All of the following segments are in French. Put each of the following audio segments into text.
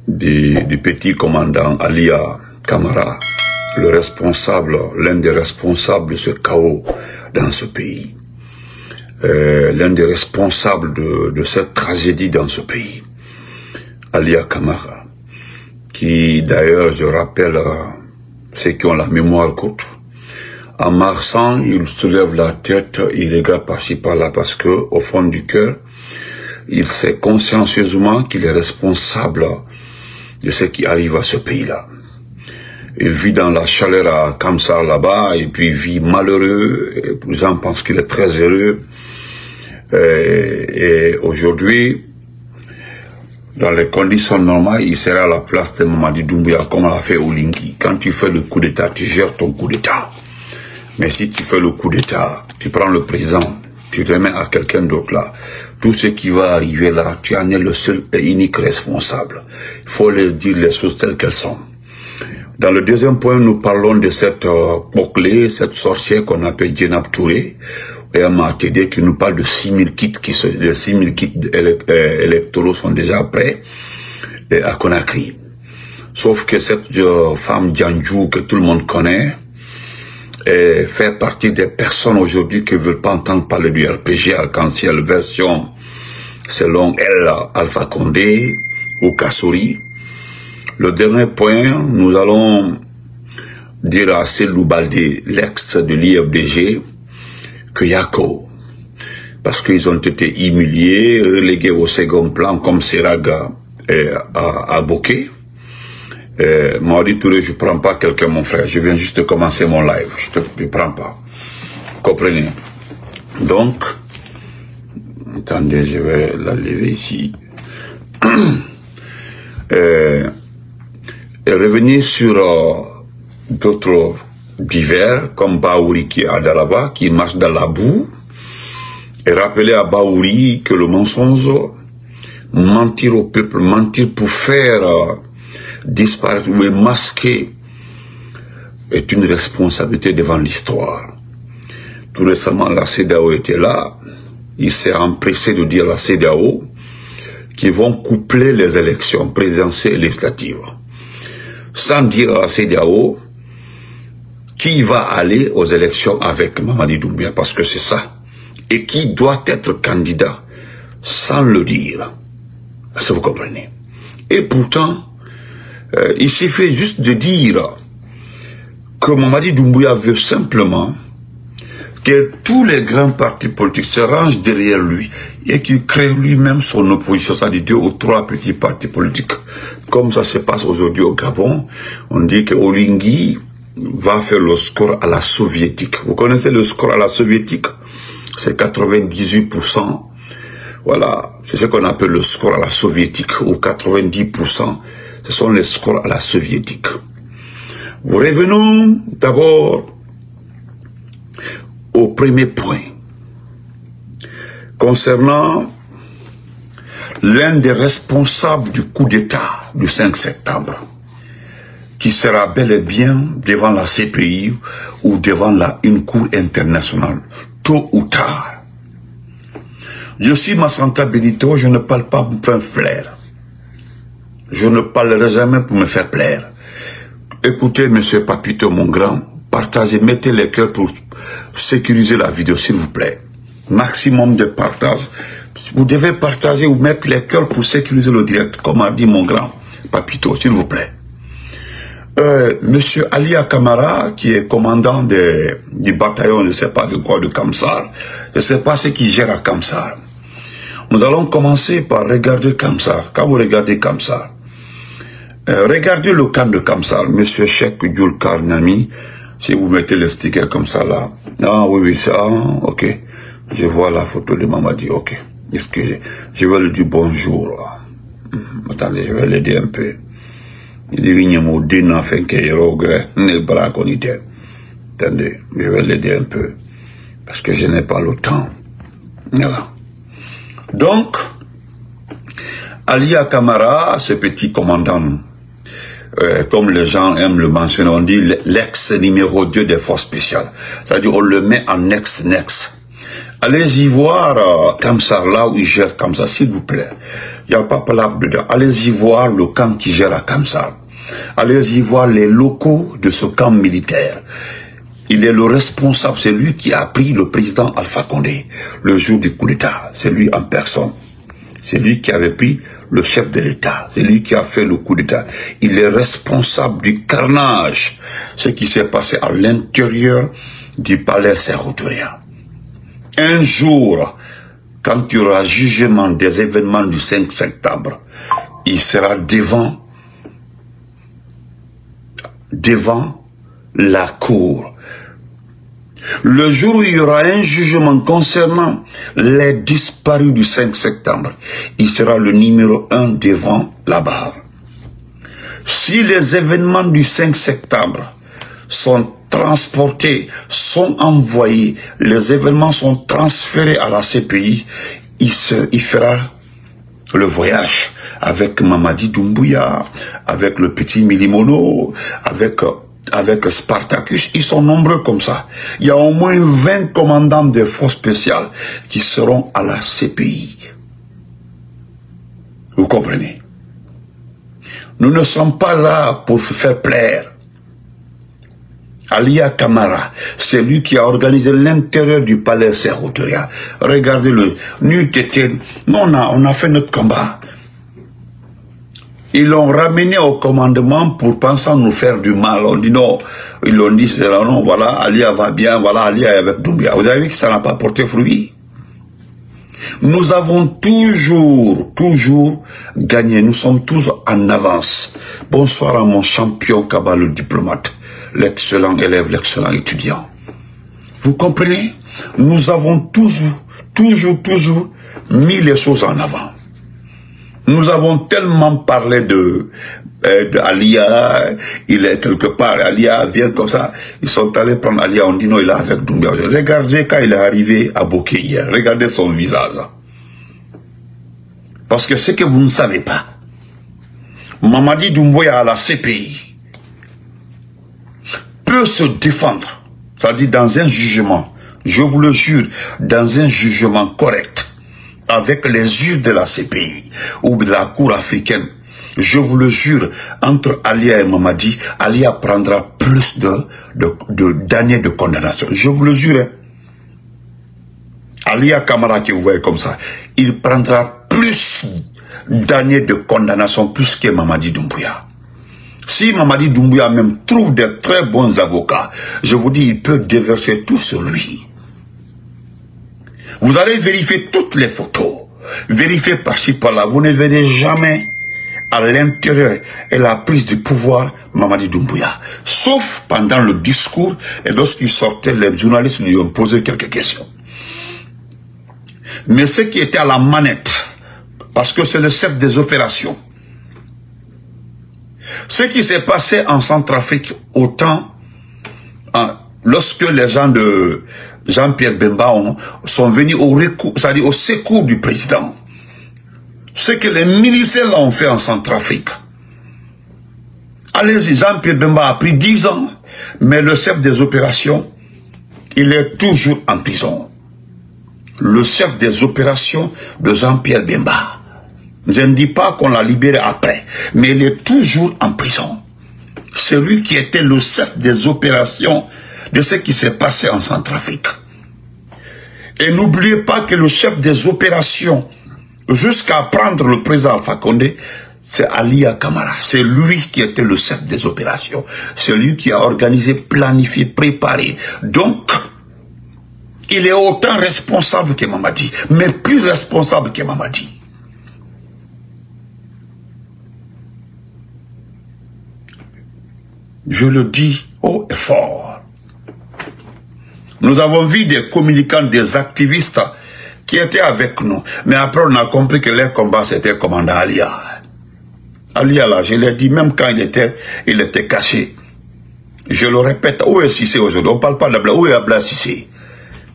du petit commandant Alia Camara, le responsable, l'un des responsables de ce chaos dans ce pays, l'un des responsables de cette tragédie dans ce pays, Alia Camara, qui d'ailleurs, je rappelle ceux qui ont la mémoire courte, en marchant, il soulève la tête, il regarde par-ci par-là parce que, au fond du cœur, il sait consciencieusement qu'il est responsable de ce qui arrive à ce pays-là. Il vit dans la chaleur à Kamsar là-bas, et puis il vit malheureux, et les gens pensent qu'il est très heureux. Et aujourd'hui, dans les conditions normales, il sera à la place de Mamadi Doumbouya, comme on l'a fait au Lingui. Quand tu fais le coup d'État, tu gères ton coup d'État. Mais si tu fais le coup d'État, tu prends le président, tu remets à quelqu'un d'autre là, tout ce qui va arriver là, tu en es le seul et unique responsable. Il faut leur dire les choses telles qu'elles sont. Dans le deuxième point, nous parlons de cette bouclée, cette sorcière qu'on appelle Djenab Touré, et un MATD qui nous parle de 6000 kits, les 6000 kits électoraux sont déjà prêts à Conakry. Sauf que cette femme Djanjou que tout le monde connaît, fait partie des personnes aujourd'hui qui ne veulent pas entendre parler du RPG arc-en-ciel version selon elle, Alpha Condé ou Kassouri. Le dernier point, nous allons dire à Selou Baldé, l'ex de l'IFDG, que Yako, parce qu'ils ont été humiliés, relégués au second plan comme Seraga à Bokeh. Mamadi Touré, je ne prends pas quelqu'un, mon frère, je viens juste de commencer mon live, je ne prends pas. Comprenez? Donc, attendez, je vais la lever ici. Et revenir sur d'autres divers, comme Baouri qui est à Dalaba, qui marche dans la boue, et rappeler à Baouri que le mensonge, mentir au peuple, mentir pour faire disparaître ou masquer est une responsabilité devant l'histoire. Tout récemment, la CEDEAO était là, il s'est empressé de dire à la CEDEAO qu'ils vont coupler les élections présidentielles et législatives, sans dire à la CEDEAO qui va aller aux élections avec Mamadi Doumbouya, parce que c'est ça, et qui doit être candidat, sans le dire. Est-ce que vous comprenez? Et pourtant, il suffit juste de dire que Mamadi Doumbouya veut simplement que tous les grands partis politiques se rangent derrière lui et qu'il crée lui-même son opposition, c'est-à-dire 2 ou 3 petits partis politiques. Comme ça se passe aujourd'hui au Gabon, on dit que Olingi va faire le score à la soviétique. Vous connaissez le score à la soviétique? C'est 98%. Voilà, c'est ce qu'on appelle le score à la soviétique, ou 90%. Ce sont les scores à la soviétique. Revenons d'abord au premier point. Concernant l'un des responsables du coup d'État du 5 septembre, qui sera bel et bien devant la CPI ou devant une cour internationale, tôt ou tard. Je suis Massanta Benito, je ne parle pas pour me faire flair. Je ne parlerai jamais pour me faire plaire. Écoutez, monsieur Papito, mon grand, partagez, mettez les cœurs pour sécuriser la vidéo, s'il vous plaît. Maximum de partage. Vous devez partager ou mettre les cœurs pour sécuriser le direct, comme a dit mon grand Papito, s'il vous plaît. Monsieur Alia Camara, qui est commandant du bataillon, je ne sais pas de quoi, de Kamsar, je ne sais pas ce qui gère à Kamsar. Nous allons commencer par regarder Kamsar. Quand vous regardez Kamsar, regardez le camp de Kamsar, monsieur Cheikh Djoul Karnami, si vous mettez le sticker comme ça là. Ah oui, ça, ok. Je vois la photo de Mamadi, ok. Excusez, je vais lui dire bonjour. Attendez, je vais l'aider un peu. Il est mon dîner afin qu'il y ait ne bras qu'on était. Attendez, je vais l'aider un peu. Parce que je n'ai pas le temps. Voilà. Donc, Alia Camara, ce petit commandant, comme les gens aiment le mentionner, on dit l'ex numéro 2 des forces spéciales. C'est-à-dire on le met en ex-nex. Allez-y voir Kamsar là où il gère comme ça, s'il vous plaît. Il n'y a pas palabre dedans. Allez-y voir le camp qui gère à Kamsar. Allez-y voir les locaux de ce camp militaire. Il est le responsable, c'est lui qui a pris le président Alpha Condé le jour du coup d'État. C'est lui en personne. C'est lui qui avait pris le chef de l'État. C'est lui qui a fait le coup d'État. Il est responsable du carnage, ce qui s'est passé à l'intérieur du palais Sékou-Touré. Un jour, quand il y aura jugement des événements du 5 septembre, il sera devant la cour. Le jour où il y aura un jugement concernant les disparus du 5 septembre, il sera le numéro 1 devant la barre. Si les événements du 5 septembre sont transportés, sont envoyés, les événements sont transférés à la CPI, il fera le voyage avec Mamadi Doumbouya, avec le petit Milimono, avec Spartacus. Ils sont nombreux comme ça. Il y a au moins 20 commandants des forces spéciales qui seront à la CPI. Vous comprenez? Nous ne sommes pas là pour faire plaire. Alia Kamara, c'est lui qui a organisé l'intérieur du palais Sékou-Touré. Regardez-le. Nous, on a fait notre combat. Ils l'ont ramené au commandement pour penser nous faire du mal. On dit non. Ils l'ont dit, c'est là, non, voilà, Alia va bien, voilà, Alia est avec Doumbouya. Vous avez vu que ça n'a pas porté fruit. Nous avons toujours gagné. Nous sommes tous en avance. Bonsoir à mon champion Kaba, le diplomate, l'excellent élève, l'excellent étudiant. Vous comprenez? Nous avons toujours mis les choses en avant. Nous avons tellement parlé de Alia, il est quelque part, Alia vient comme ça, ils sont allés prendre Alia, on dit non, il est avec Doumbouya. Regardez quand il est arrivé à Bokeh hier, regardez son visage. Parce que ce que vous ne savez pas, Mamadi Doumbouya à la CPI peut se défendre, c'est-à-dire dans un jugement, je vous le jure, dans un jugement correct, avec les juges de la CPI ou de la Cour africaine, je vous le jure, entre Alia et Mamadi, Alia prendra plus d'années de condamnation. Je vous le jure. Hein. Alia Kamara que vous voyez comme ça, il prendra plus d'années de condamnation plus que Mamadi Doumbouya. Si Mamadi Doumbouya même trouve de très bons avocats, je vous dis, il peut déverser tout sur lui. Vous allez vérifier toutes les photos, vérifier par-ci par-là. Vous ne verrez jamais à l'intérieur et la prise du pouvoir Mamadi Doumbouya. Sauf pendant le discours et lorsqu'il sortait, les journalistes lui ont posé quelques questions. Mais ce qui était à la manette, parce que c'est le chef des opérations, ce qui s'est passé en Centrafrique au temps, lorsque les gens de Jean-Pierre Bemba sont venus au secours du président. Ce que les militaires ont fait en Centrafrique. Allez-y, Jean-Pierre Bemba a pris 10 ans, mais le chef des opérations, il est toujours en prison. Le chef des opérations de Jean-Pierre Bemba. Je ne dis pas qu'on l'a libéré après, mais il est toujours en prison. C'est lui qui était le chef des opérations de ce qui s'est passé en Centrafrique. Et n'oubliez pas que le chef des opérations, jusqu'à prendre le président Alpha Condé, c'est Alia Kamara. C'est lui qui était le chef des opérations. C'est lui qui a organisé, planifié, préparé. Donc, il est autant responsable que Mamadi, mais plus responsable que Mamadi. Je le dis haut et fort. Nous avons vu des communicants, des activistes qui étaient avec nous. Mais après, on a compris que leur combat, c'était commandant Alia. Alia, là, je l'ai dit, même quand il était caché. Je le répète, où est Cissé aujourd'hui? On ne parle pas d'Abla. Où est Abla Cissé?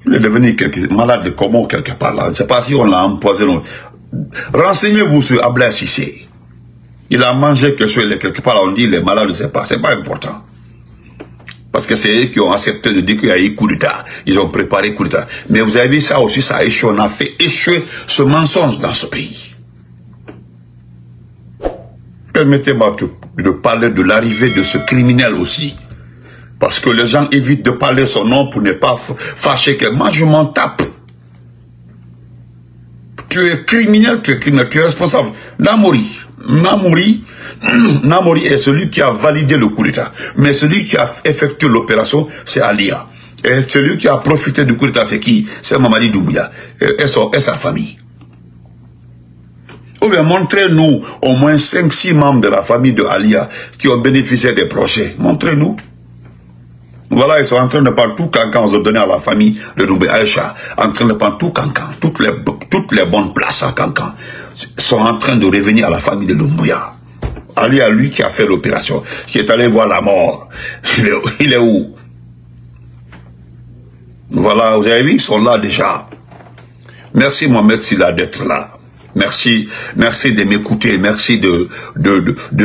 Il est devenu malade de comment quelque part là. Je ne sais pas si on l'a empoisonné. Renseignez-vous sur Abla Cissé. Il a mangé quelque chose, il est quelque part là, on dit il est malade, je ne sais pas. Ce n'est pas important. Parce que c'est eux qui ont accepté de dire qu'il y a eu coup d'État. Ils ont préparé coup d'État. Mais vous avez vu ça aussi, ça a échoué. On a fait échouer ce mensonge dans ce pays. permettez-moi de parler de l'arrivée de ce criminel aussi. Parce que les gens évitent de parler son nom pour ne pas fâcher que moi je m'en tape. Tu es criminel, tu es responsable. Namouri est celui qui a validé le coup d'État. Mais celui qui a effectué l'opération, c'est Alia. Et celui qui a profité du coup d'État, c'est qui? C'est Mamadi Doumbouya et sa famille. Ou bien montrez-nous au moins 5-6 membres de la famille de Alia qui ont bénéficié des projets. Montrez-nous. Voilà, ils sont en train de prendre tout cancan, ils ont donné à la famille de Doumbouya Aïcha, en train de prendre tout cancan, toutes les bonnes places à cancan, sont en train de revenir à la famille de Doumbouya. Ali à lui qui a fait l'opération, qui est allé voir la mort. Il est où? Voilà, vous avez vu, ils sont là déjà. Merci Mohamed Silla d'être là. Merci de m'écouter, merci de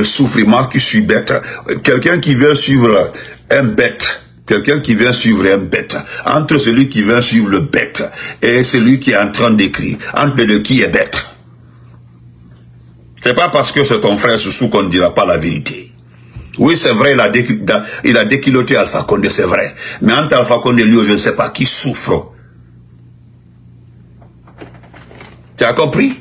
souffrir. Moi qui suis bête, quelqu'un qui veut suivre un bête, entre celui qui veut suivre le bête et celui qui est en train d'écrire, entre les deux, qui est bête? C'est pas parce que c'est ton frère Soussou qu'on ne dira pas la vérité. Oui, c'est vrai, il a déculotté Alpha Condé, c'est vrai. Mais entre Alpha Condé et lui, je ne sais pas qui souffre. Tu as compris?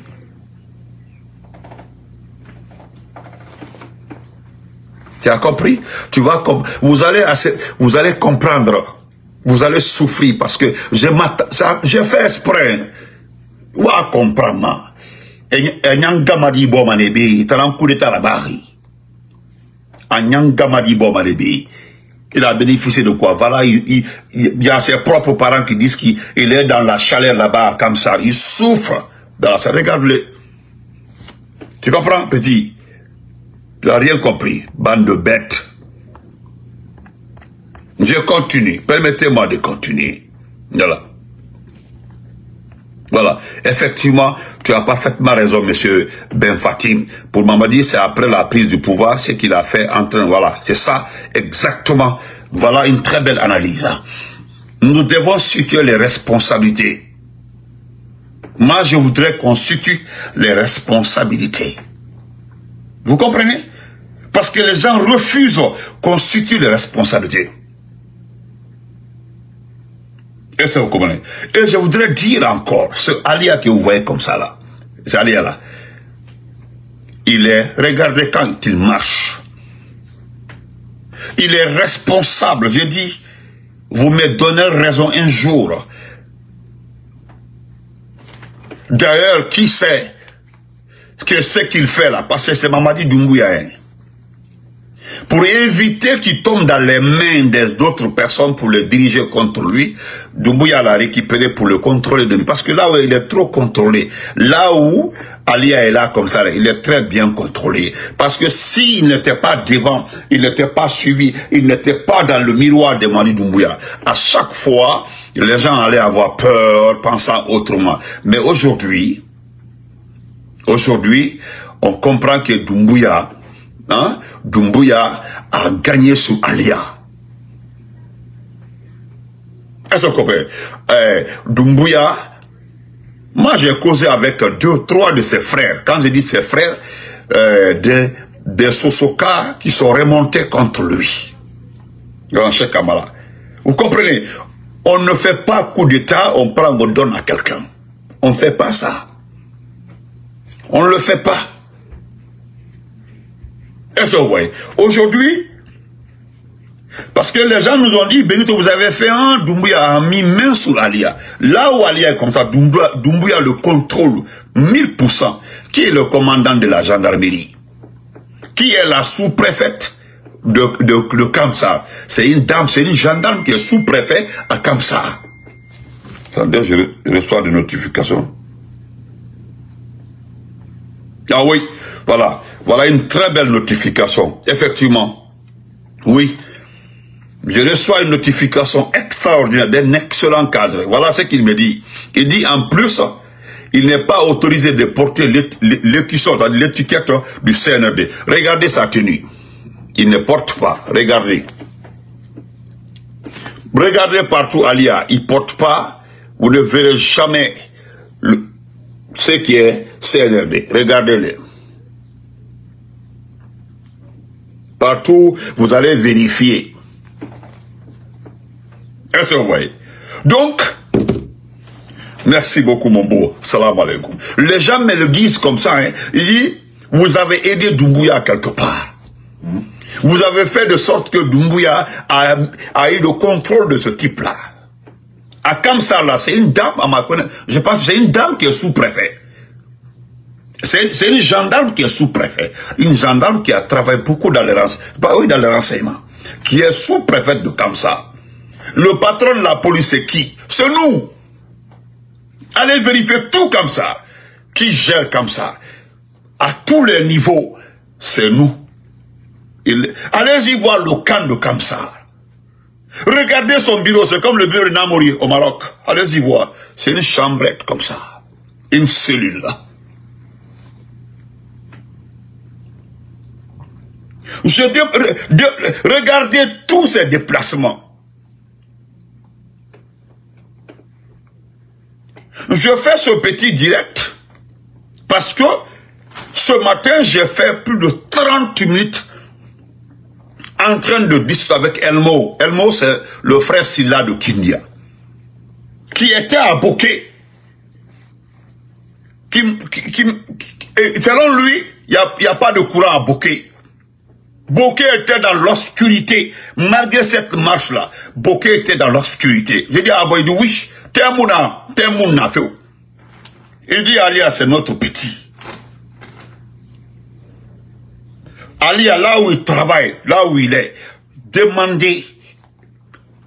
Tu as compris? Tu vas vous allez comprendre. Vous allez souffrir parce que j'ai fait exprès. Vous allez comprendre. Et Nyangamadi Bomanebi, il a un coup d'état là-bas. Nyangamadi Bomanebi, il a bénéficié de quoi? Voilà, il y a ses propres parents qui disent qu'il est dans la chaleur là-bas, comme ça. Il souffre dans la chaleur. Regarde-le. Tu comprends, petit? Tu n'as rien compris, bande de bêtes. Je continue. Permettez-moi de continuer. Voilà. Voilà. Effectivement, tu as parfaitement raison, monsieur Ben Fatim. Pour Mamadi, c'est après la prise du pouvoir, ce qu'il a fait voilà. C'est ça, exactement. Voilà une très belle analyse. Nous devons situer les responsabilités. Moi, je voudrais qu'on situe les responsabilités. Vous comprenez? Parce que les gens refusent qu'on situe les responsabilités. Et ça, vous comprenez? Et je voudrais dire encore, ce Alia que vous voyez comme ça là, ce Alia là, regardez quand il marche. Il est responsable. Je dis, vous me donnez raison un jour. D'ailleurs, qui sait que ce qu'il fait là, parce que c'est Mamadi Doumbouya, hein. Pour éviter qu'il tombe dans les mains d'autres personnes pour le diriger contre lui, Doumbouya l'a récupéré pour le contrôler de lui. Parce que là où il est trop contrôlé, là où Alia est là comme ça, il est très bien contrôlé. Parce que s'il n'était pas devant, il n'était pas suivi, il n'était pas dans le miroir de Mamadi Doumbouya, à chaque fois, les gens allaient avoir peur, pensant autrement. Mais aujourd'hui, on comprend que Doumbouya, Doumbouya a gagné sous Alia. Est-ce que vous comprenez? Doumbouya, moi j'ai causé avec 2-3 de ses frères. Quand je dis ses frères, des Sosoka qui sont remontés contre lui. Grand Cheikh Kamala. Vous comprenez? On ne fait pas coup d'état, on prend, on donne à quelqu'un. On ne fait pas ça. On ne le fait pas. Est-ce que vous voyez? Aujourd'hui, parce que les gens nous ont dit, Benito, vous avez fait un, Doumbouya a mis main sur Alia. Là où Alia est comme ça, Doumbouya le contrôle 1000%. Qui est le commandant de la gendarmerie? Qui est la sous-préfète de Kamsa? C'est une dame, c'est une gendarme qui est sous-préfet à Kamsa. Attendez, je reçois des notifications. Ah oui, voilà. Voilà une très belle notification. Effectivement. Oui. Je reçois une notification extraordinaire d'un excellent cadre. Voilà ce qu'il me dit. Il dit en plus, il n'est pas autorisé de porter l'étiquette du CNRD. Regardez sa tenue. Il ne porte pas. Regardez. Regardez partout Alia. Il ne porte pas. Vous ne verrez jamais ce qui est CNRD. Regardez-le. Partout, vous allez vérifier. Est-ce que vous voyez? Donc, merci beaucoup mon beau. Salam alaikum. Les gens me le disent comme ça. Hein. Ils disent, vous avez aidé Doumbouya quelque part. Vous avez fait de sorte que Doumbouya a eu le contrôle de ce type-là. À Kamsar, là, c'est une dame, à ma connaissance, je pense que c'est une dame qui est sous-préfet. C'est une gendarme qui est sous-préfet. Une gendarme qui a travaillé beaucoup dans les renseignements. Qui est sous-préfète de Kamsar. Le patron de la police, c'est qui? C'est nous. Allez vérifier tout comme ça. Qui gère comme ça? À tous les niveaux, c'est nous. Allez-y voir le camp de Kamsar. Regardez son bureau, c'est comme le bureau de Namori au Maroc. Allez-y voir. C'est une chambrette comme ça. Une cellule là. Regardez tous ces déplacements. Je fais ce petit direct parce que ce matin, j'ai fait plus de 30 minutes en train de discuter avec Elmo. Elmo, c'est le frère Silla de Kindia, qui était à Boké. Selon lui, il n'y a pas de courant à Boké. Boké était dans l'obscurité. Malgré cette marche-là, Boké était dans l'obscurité. J'ai dit à Boy, oui, t'es mon affaire. Il dit, Alia, c'est notre petit. Alia, là où il travaille, là où il est, demandez,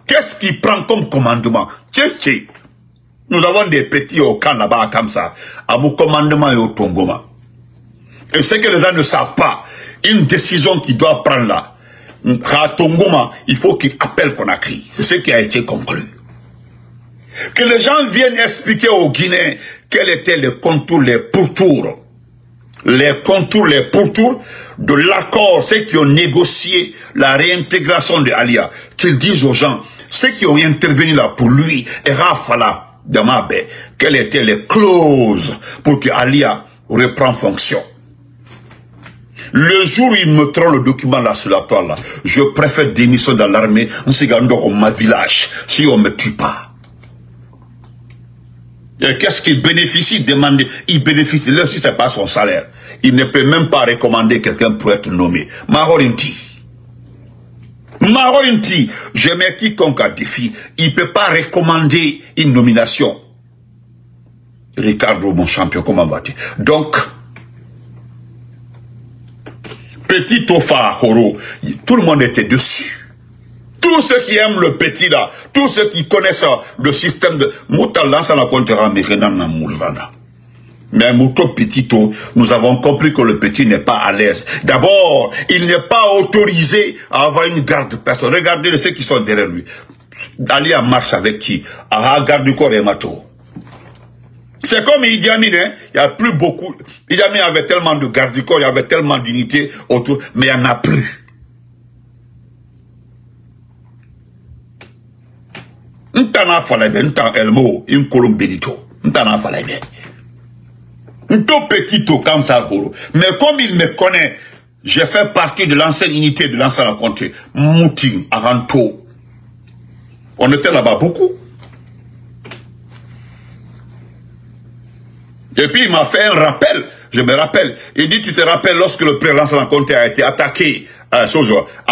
qu'est-ce qu'il prend comme commandement? Nous avons des petits au camp là-bas, comme ça, à mon commandement et au Tongoma. Et ce que les gens ne savent pas, une décision qu'il doit prendre là, à Tongoma, il faut qu'il appelle Conakry. C'est ce qui a été conclu. Que les gens viennent expliquer aux Guinéens quels étaient les contours, les pourtours. Les contours, les pourtours de l'accord, ceux qui ont négocié la réintégration de Alia. Qu'ils disent aux gens, ceux qui ont intervenu là pour lui, et Rafala, Damabe, quelles étaient les clauses pour que Alia reprenne fonction. Le jour où il me trompe le document là sur la toile là, je préfère démission dans l'armée, on s'est gardé dans ma village, si on ne me tue pas. Qu'est-ce qu'il bénéficie? Demander, il bénéficie, là si c'est pas son salaire. Il ne peut même pas recommander quelqu'un pour être nommé. Marorinti, je mets quiconque à défi, il ne peut pas recommander une nomination. Ricardo, mon champion, comment vas-tu? Donc, petit Tofa Horo, tout le monde était dessus. Tous ceux qui aiment le petit là, tous ceux qui connaissent le système de Moutala, ça n'a comptera mais Mouto Petito, nous avons compris que le petit n'est pas à l'aise. D'abord, il n'est pas autorisé à avoir une garde personne. Regardez ceux qui sont derrière lui. Aller en marche avec qui? À garde du corps et mato. C'est comme Idi Amin, hein? Il n'y a plus beaucoup. Idi Amin avait tellement de garde du corps, il y avait tellement d'unité autour, mais il n'y en a plus. Ntana falebe, ntan Elmo, Nkolo Benito. Ntana falebe. Nto petito comme ça, mais comme il me connaît, j'ai fait partie de l'ancienne unité de l'ancien rencontré. Mouting, Aranto. On était là-bas beaucoup. Et puis il m'a fait un rappel, je me rappelle. Il dit, tu te rappelles lorsque le président de rencontré a été attaqué à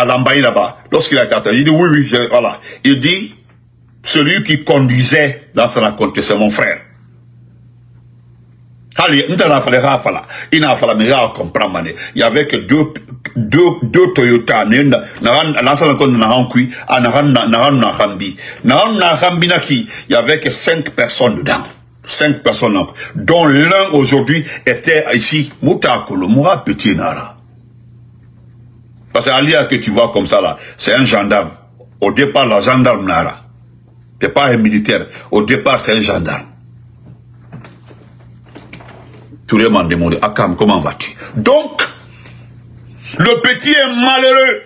Lambaye là-bas, lorsqu'il a été attaqué. Il dit, oui, voilà. Il dit, celui qui conduisait dans sa rencontre, c'est mon frère. Il y avait que deux Toyota. Il y avait que 5 personnes dedans. 5 personnes, dont l'un aujourd'hui était ici, Moutakolo, Moura Petit Nara. Parce que Alia que tu vois comme ça là, c'est un gendarme. Au départ, la gendarme Nara. C'est pas un militaire. Au départ, c'est un gendarme. Tout le monde demande, Akam, comment vas-tu? Donc, le petit est malheureux.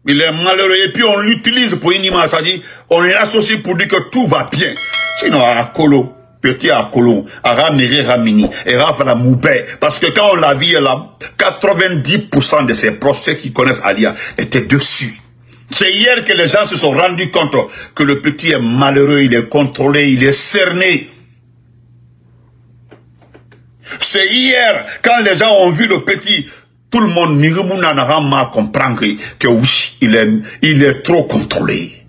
Il est malheureux. Et puis, on l'utilise pour une image. C'est-à-dire, on l'associe pour dire que tout va bien. Sinon, à Kolo, petit à Colomb, à Ramiri Ramini, et Rafala Moubé, parce que quand on l'a vu là, 90% de ses proches, ceux qui connaissent Alia, étaient dessus. C'est hier que les gens se sont rendus compte que le petit est malheureux, il est contrôlé, il est cerné. C'est hier, quand les gens ont vu le petit, tout le monde, Mirimunanarama comprend que oui, il est trop contrôlé.